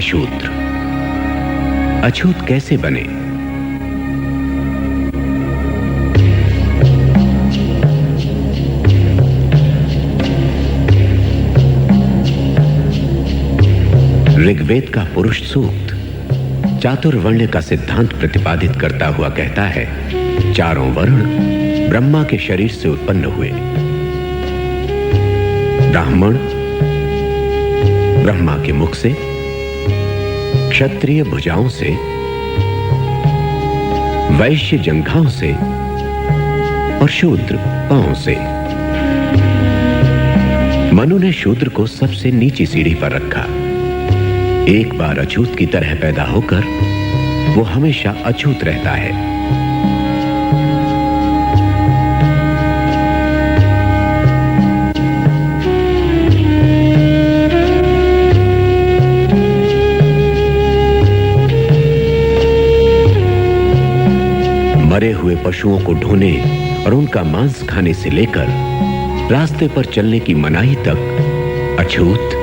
है शूद्र। अछूत कैसे बने? ऋग्वेद का पुरुष सूक्त चातुर्वण्य का सिद्धांत प्रतिपादित करता हुआ कहता है, चारों वर्ण ब्रह्मा के शरीर से उत्पन्न हुए। ब्राह्मण ब्रह्मा के मुख से, क्षत्रिय भुजाओं से, वैश्य जंघाओं से और शूद्र पांवों से। मनु ने शूद्र को सबसे नीची सीढ़ी पर रखा। एक बार अछूत की तरह पैदा होकर वो हमेशा अछूत रहता है। मरे हुए पशुओं को ढोने और उनका मांस खाने से लेकर रास्ते पर चलने की मनाही तक अछूत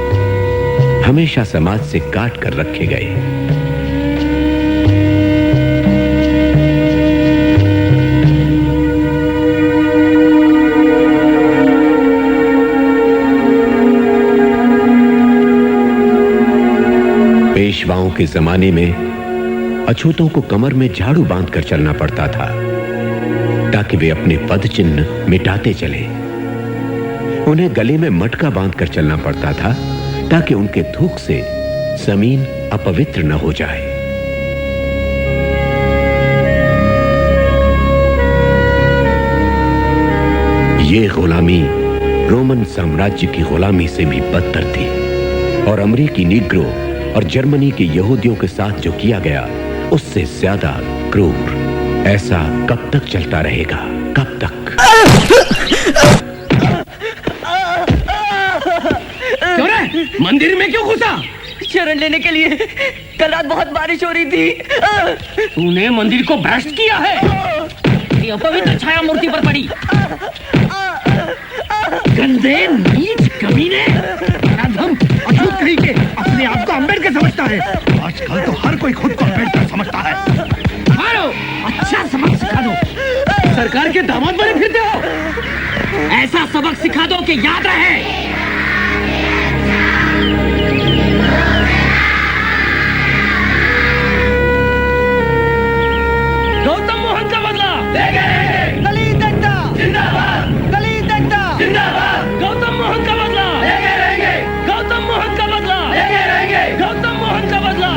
हमेशा समाज से काट कर रखे गए। पेशवाओं के जमाने में अछूतों को कमर में झाड़ू बांधकर चलना पड़ता था ताकि वे अपने पद चिन्ह मिटाते चले। उन्हें गले में मटका बांधकर चलना पड़ता था ताकि उनके थूक से जमीन अपवित्र न हो जाए। ये गुलामी रोमन साम्राज्य की गुलामी से भी बदतर थी और अमेरिकी नीग्रो और जर्मनी के यहूदियों के साथ जो किया गया उससे ज्यादा क्रूर। ऐसा कब तक चलता रहेगा? कब तक? मंदिर में क्यों घुसा? शरण लेने के लिए। कल रात बहुत बारिश हो रही थी। तूने मंदिर को भ्रष्ट किया है। ये अपवित्र छाया मूर्ति पर पड़ी। गंदे नीच कमीने। अछूत कहीं के अपने आप को अम्बेडकर समझता है। आजकल तो हर कोई खुद को अम्बेडकर समझता है। मारो, अच्छा सबक सिखा दो। सरकार के दामाद बने फिरते हो। ऐसा सबक सिखा दो कि याद रहे। गौतम मोहन का बदला दलित एकता जिंदाबाद, दलित एकता जिंदाबाद। गौतम मोहन का बदला गौतम मोहन का बदला गौतम मोहन का बदला।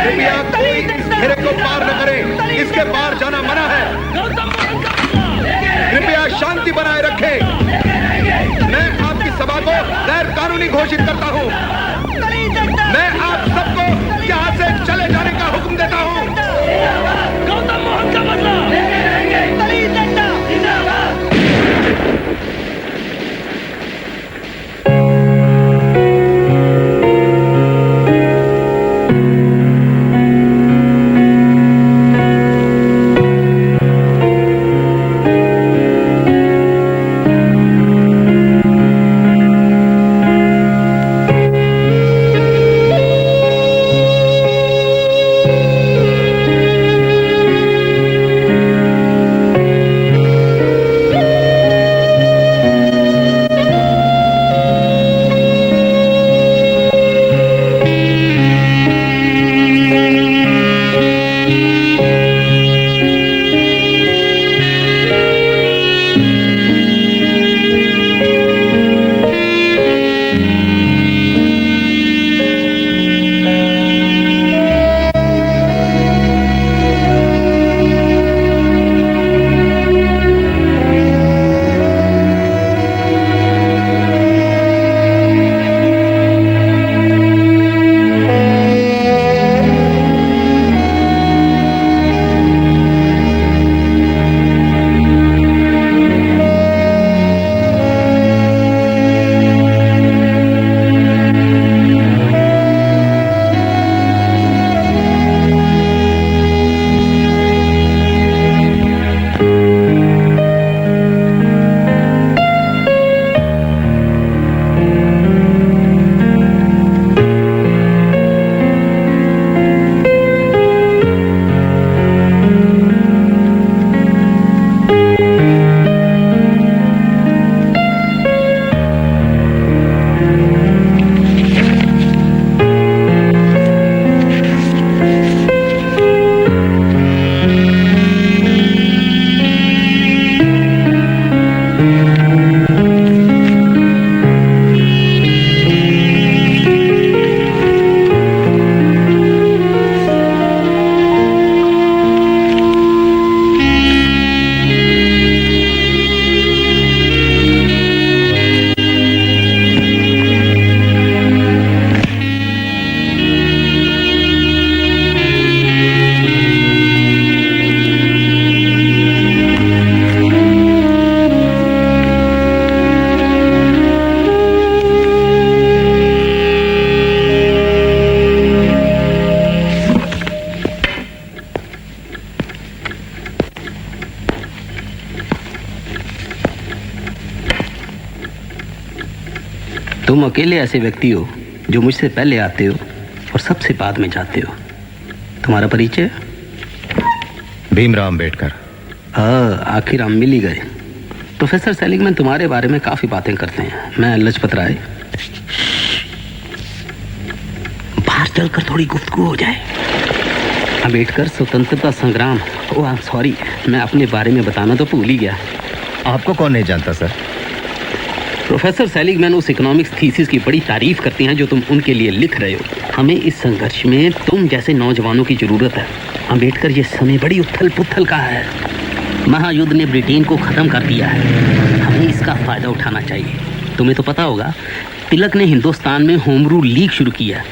कृपया कोई इस घेरे को पार न करे। इसके पार जाना मना है। गौतम मोहन का बदला। कृपया शांति बनाए रखें। मैं आपकी सभा को गैर कानूनी घोषित करता हूँ। मैं आप सबको यहाँ से चले जाने का हुक्म देता हूँ। गौतम मोहन का बदला। दलित एकता जिंदाबाद। तुम अकेले ऐसे व्यक्ति हो जो मुझसे पहले आते हो और सबसे बाद में जाते हो। तुम्हारा परिचय? भीमराव अंबेडकर। हाँ, आखिर हम मिल ही गए। प्रोफेसर सेलिगमैन तुम्हारे बारे में काफी बातें करते हैं। मैं लजपत राय। बाहर चलकर थोड़ी गुफ्तगू हो जाए। अंबेडकर स्वतंत्रता संग्राम। ओह आई एम सॉरी, मैं अपने बारे में बताना तो भूल ही गया। आपको कौन नहीं जानता सर? प्रोफेसर सेलिगमैन उस इकोनॉमिक्स थीसिस की बड़ी तारीफ करते हैं जो तुम उनके लिए लिख रहे हो। हमें इस संघर्ष में तुम जैसे नौजवानों की जरूरत है। अंबेडकर, ये समय बड़ी उथल पुथल का है। महायुद्ध ने ब्रिटेन को खत्म कर दिया है। हमें इसका फायदा उठाना चाहिए। तुम्हें तो पता होगा, तिलक ने हिंदुस्तान में होम रूल लीग शुरू किया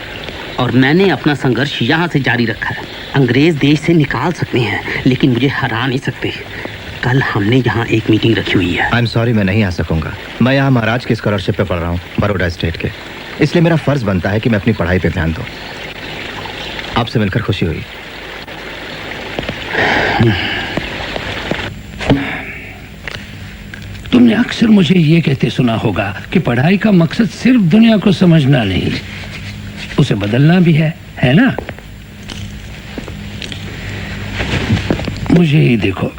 और मैंने अपना संघर्ष यहाँ से जारी रखा है। अंग्रेज देश से निकाल सकते हैं लेकिन मुझे हरा नहीं सकते। कल हमने यहाँ एक मीटिंग रखी हुई है। आई एम सॉरी, मैं नहीं आ सकूंगा। मैं यहाँ महाराज की स्कॉलरशिप पे पढ़ रहा हूँ, बड़ौदा स्टेट के। इसलिए मेरा फर्ज बनता है कि मैं अपनी पढ़ाई पे ध्यान दूँ। आपसे मिलकर खुशी हुई। तुमने अक्सर मुझे ये कहते सुना होगा कि पढ़ाई का मकसद सिर्फ दुनिया को समझना नहीं, उसे बदलना भी है ना? मुझे ही देखो,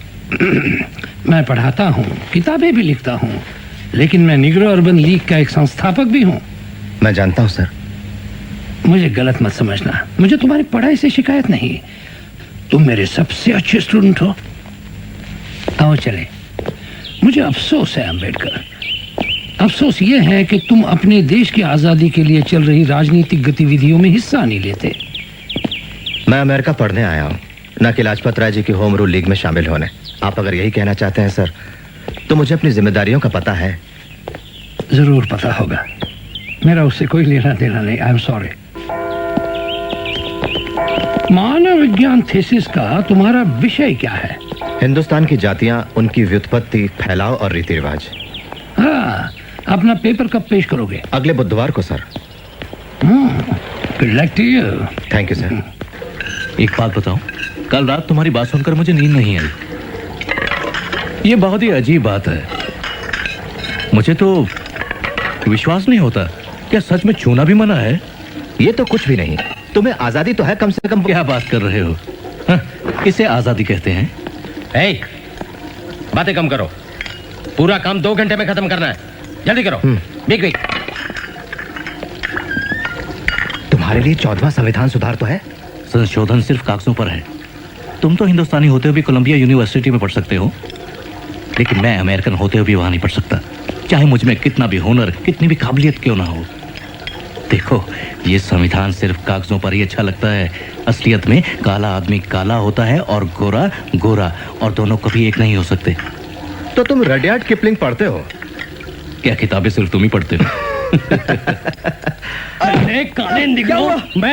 मैं पढ़ाता हूँ, किताबें भी लिखता हूँ, लेकिन मैं निग्रो अर्बन लीग का एक संस्थापक भी हूँ। मैं जानता हूँ सर। मुझे गलत मत समझना, मुझे तुम्हारी पढ़ाई से शिकायत नहीं। तुम मेरे सबसे अच्छे स्टूडेंट हो। आओ चले। मुझे अफसोस है अंबेडकर, अफसोस ये है कि तुम अपने देश की आज़ादी के लिए चल रही राजनीतिक गतिविधियों में हिस्सा नहीं लेते। मैं अमेरिका पढ़ने आया हूँ, न कि लाजपत राय जी की होम रूल लीग में शामिल होने। आप अगर यही कहना चाहते हैं सर, तो मुझे अपनी जिम्मेदारियों का पता है। जरूर पता होगा, मेरा उससे कोई लेना देना नहीं। I am sorry. मानव विज्ञान थीसिस का तुम्हारा विषय क्या है? हिंदुस्तान की जातियां, उनकी व्युत्पत्ति, फैलाव और रीति रिवाज। हाँ, अपना पेपर कब पेश करोगे? अगले बुधवार को sir. Good luck to you. Thank you sir. एक बात बताऊं, कल रात तुम्हारी बात सुनकर मुझे नींद नहीं आई। ये बहुत ही अजीब बात है। मुझे तो विश्वास नहीं होता। क्या सच में छूना भी मना है? ये तो कुछ भी नहीं। तुम्हें आजादी तो है कम से कम। क्या बात कर रहे हो? हाँ, इसे आजादी कहते हैं? बातें कम करो। पूरा काम 2 घंटे में खत्म करना है। जल्दी करो। Big big. तुम्हारे लिए 14वां संविधान सुधार तो है। संशोधन सिर्फ कागजों पर है। तुम तो हिंदुस्तानी होते हुए भी कोलंबिया यूनिवर्सिटी में पढ़ सकते हो, लेकिन मैं अमेरिकन होते हुए भी वहां नहीं पढ़ सकता, चाहे मुझ में कितना भी हुनर, कितनी भी काबिलियत क्यों ना हो। देखो, ये संविधान सिर्फ कागजों पर ही अच्छा लगता है। असलियत में काला आदमी काला होता है और गोरा गोरा, और दोनों कभी एक नहीं हो सकते। तो तुम रडियार्ड किपलिंग पढ़ते हो? क्या किताबें सिर्फ तुम ही पढ़ते हो? अरे काले निगरो, मैं